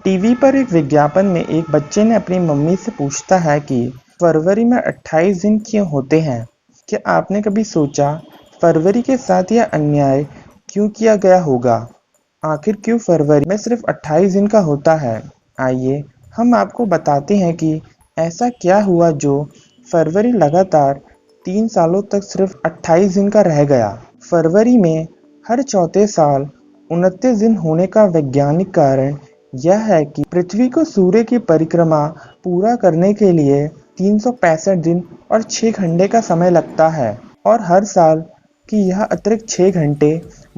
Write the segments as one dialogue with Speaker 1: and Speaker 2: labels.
Speaker 1: TV पर एक विज्ञापन में एक बच्चे ने अपनी मम्मी से पूछता है कि फरवरी में 28 दिन क्यों होते हैं। क्या आपने कभी सोचा फरवरी के साथ यह अन्याय क्यों किया गया होगा? आखिर क्यों फरवरी में सिर्फ 28 दिन का होता है? आइए हम आपको बताते हैं कि ऐसा क्या हुआ जो फरवरी लगातार 3 सालों तक सिर्फ 28 दिन का रह गया। फरवरी में हर चौथे साल 29 दिन होने का वैज्ञानिक कारण यह है कि पृथ्वी को सूर्य की परिक्रमा पूरा करने के लिए 365 दिन और 6 घंटे का समय लगता है और हर साल कि यह अतिरिक्त 6 घंटे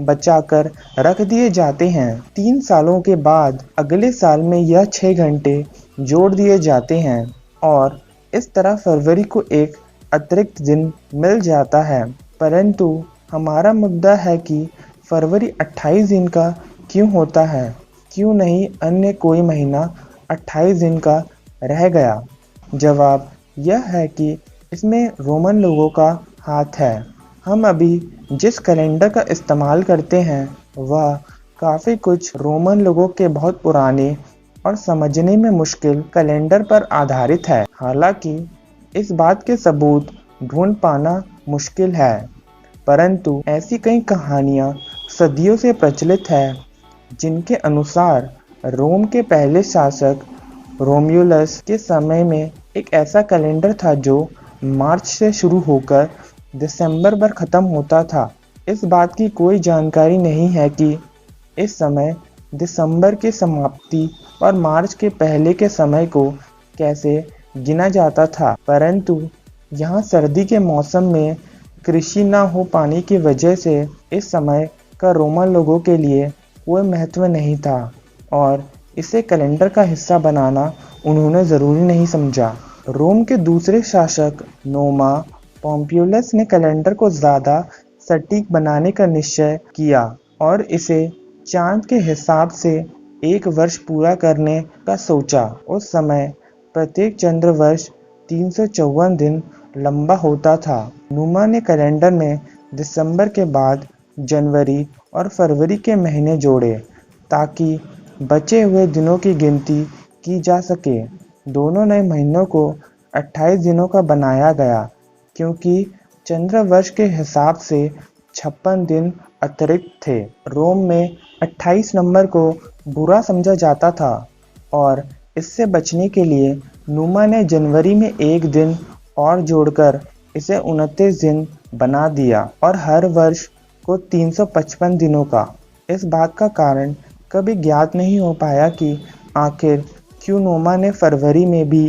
Speaker 1: बचाकर रख दिए जाते हैं। 3 सालों के बाद अगले साल में यह 6 घंटे जोड़ दिए जाते हैं और इस तरह फरवरी को एक अतिरिक्त दिन मिल जाता है। परंतु हमारा मुद्दा है कि फरवरी 28 दिन का क्यों होता है, क्यों नहीं अन्य कोई महीना 28 दिन का रह गया? जवाब यह है कि इसमें रोमन लोगों का हाथ है। हम अभी जिस कैलेंडर का इस्तेमाल करते हैं वह काफ़ी कुछ रोमन लोगों के बहुत पुराने और समझने में मुश्किल कैलेंडर पर आधारित है। हालांकि इस बात के सबूत ढूंढ पाना मुश्किल है, परंतु ऐसी कई कहानियाँ सदियों से प्रचलित है जिनके अनुसार रोम के पहले शासक रोम्युलस के समय में एक ऐसा कैलेंडर था जो मार्च से शुरू होकर दिसंबर पर ख़त्म होता था। इस बात की कोई जानकारी नहीं है कि इस समय दिसंबर की समाप्ति और मार्च के पहले के समय को कैसे गिना जाता था, परंतु यहाँ सर्दी के मौसम में कृषि न हो पाने की वजह से इस समय का रोमन लोगों के लिए कोई महत्व नहीं था और इसे कैलेंडर का हिस्सा बनाना उन्होंने ज़रूरी नहीं समझा। रोम के दूसरे शासक नोमा पोम्पियुलस ने कैलेंडर को ज़्यादा सटीक बनाने का निश्चय किया और इसे चांद के हिसाब से एक वर्ष पूरा करने का सोचा। उस समय प्रत्येक चंद्र वर्ष 354 दिन लंबा होता था। नूमा ने कैलेंडर में दिसंबर के बाद जनवरी और फरवरी के महीने जोड़े ताकि बचे हुए दिनों की गिनती की जा सके। दोनों नए महीनों को 28 दिनों का बनाया गया क्योंकि चंद्र वर्ष के हिसाब से 56 दिन अतिरिक्त थे। रोम में 28 नंबर को बुरा समझा जाता था और इससे बचने के लिए नूमा ने जनवरी में एक दिन और जोड़कर इसे 29 दिन बना दिया और हर वर्ष को 355 दिनों का। इस बात का कारण कभी ज्ञात नहीं हो पाया कि आखिर क्यों नोमा ने फरवरी में भी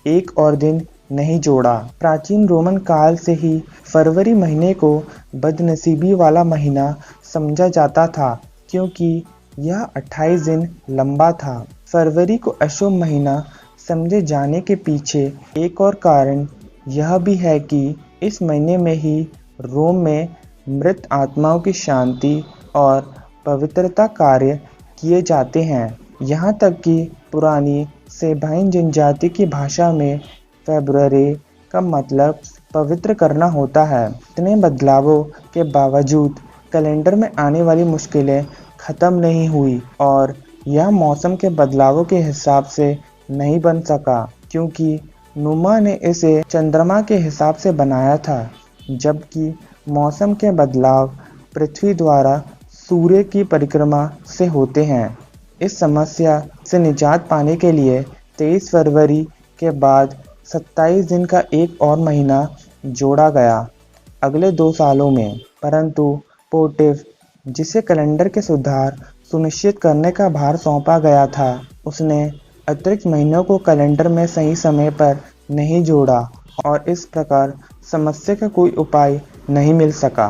Speaker 1: एक और दिन नहीं जोड़ा। प्राचीन रोमन काल से ही फरवरी महीने को बदनसीबी वाला महीना समझा जाता था क्योंकि यह 28 दिन लंबा था। फरवरी को अशुभ महीना समझे जाने के पीछे एक और कारण यह भी है कि इस महीने में ही रोम में मृत आत्माओं की शांति और पवित्रता कार्य किए जाते हैं। यहाँ तक कि पुरानी सेबाइन जनजाति की भाषा में फरवरी का मतलब पवित्र करना होता है। इतने बदलावों के बावजूद कैलेंडर में आने वाली मुश्किलें ख़त्म नहीं हुई और यह मौसम के बदलावों के हिसाब से नहीं बन सका क्योंकि नूमा ने इसे चंद्रमा के हिसाब से बनाया था, जबकि मौसम के बदलाव पृथ्वी द्वारा सूर्य की परिक्रमा से होते हैं। इस समस्या से निजात पाने के लिए 23 फरवरी के बाद 27 दिन का एक और महीना जोड़ा गया अगले 2 सालों में। परंतु पोटिफ, जिसे कैलेंडर के सुधार सुनिश्चित करने का भार सौंपा गया था, उसने अतिरिक्त महीनों को कैलेंडर में सही समय पर नहीं जोड़ा और इस प्रकार समस्या का कोई उपाय नहीं मिल सका।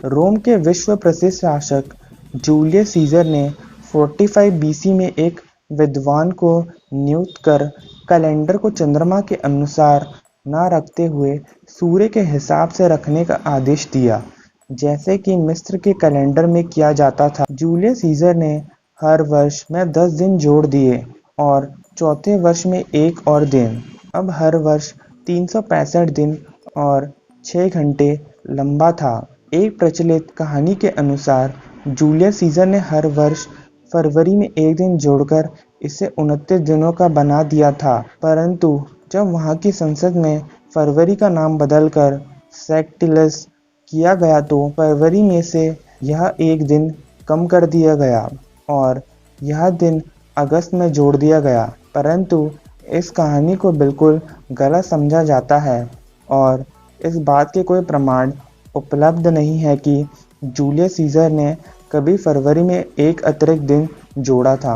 Speaker 1: रोम के विश्व प्रसिद्ध शासक जूलियस सीजर ने 45 बीसी में एक विद्वान को नियुक्त कर कैलेंडर को चंद्रमा के अनुसार न रखते हुए सूर्य के हिसाब से रखने का आदेश दिया, जैसे कि मिस्र के कैलेंडर में किया जाता था। जूलियस सीजर ने हर वर्ष में 10 दिन जोड़ दिए और चौथे वर्ष में एक और दिन। अब हर वर्ष 365 दिन और 6 घंटे लंबा था। एक प्रचलित कहानी के अनुसार जूलियस सीजर ने हर वर्ष फरवरी में एक दिन जोड़कर इसे 29 दिनों का बना दिया था, परंतु जब वहां की संसद में फरवरी का नाम बदलकर सेक्टिलस किया गया तो फरवरी में से यह एक दिन कम कर दिया गया और यह दिन अगस्त में जोड़ दिया गया। परंतु इस कहानी को बिल्कुल गलत समझा जाता है और इस बात के कोई प्रमाण उपलब्ध नहीं है कि जूलियस सीजर ने कभी फरवरी में एक अतिरिक्त दिन जोड़ा था।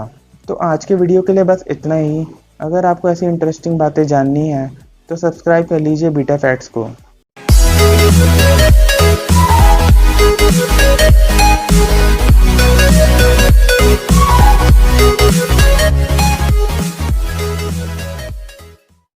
Speaker 1: तो आज के वीडियो के लिए बस इतना ही। अगर आपको ऐसी इंटरेस्टिंग बातें जाननी है तो सब्सक्राइब कर लीजिए बीटा फैक्ट्स को।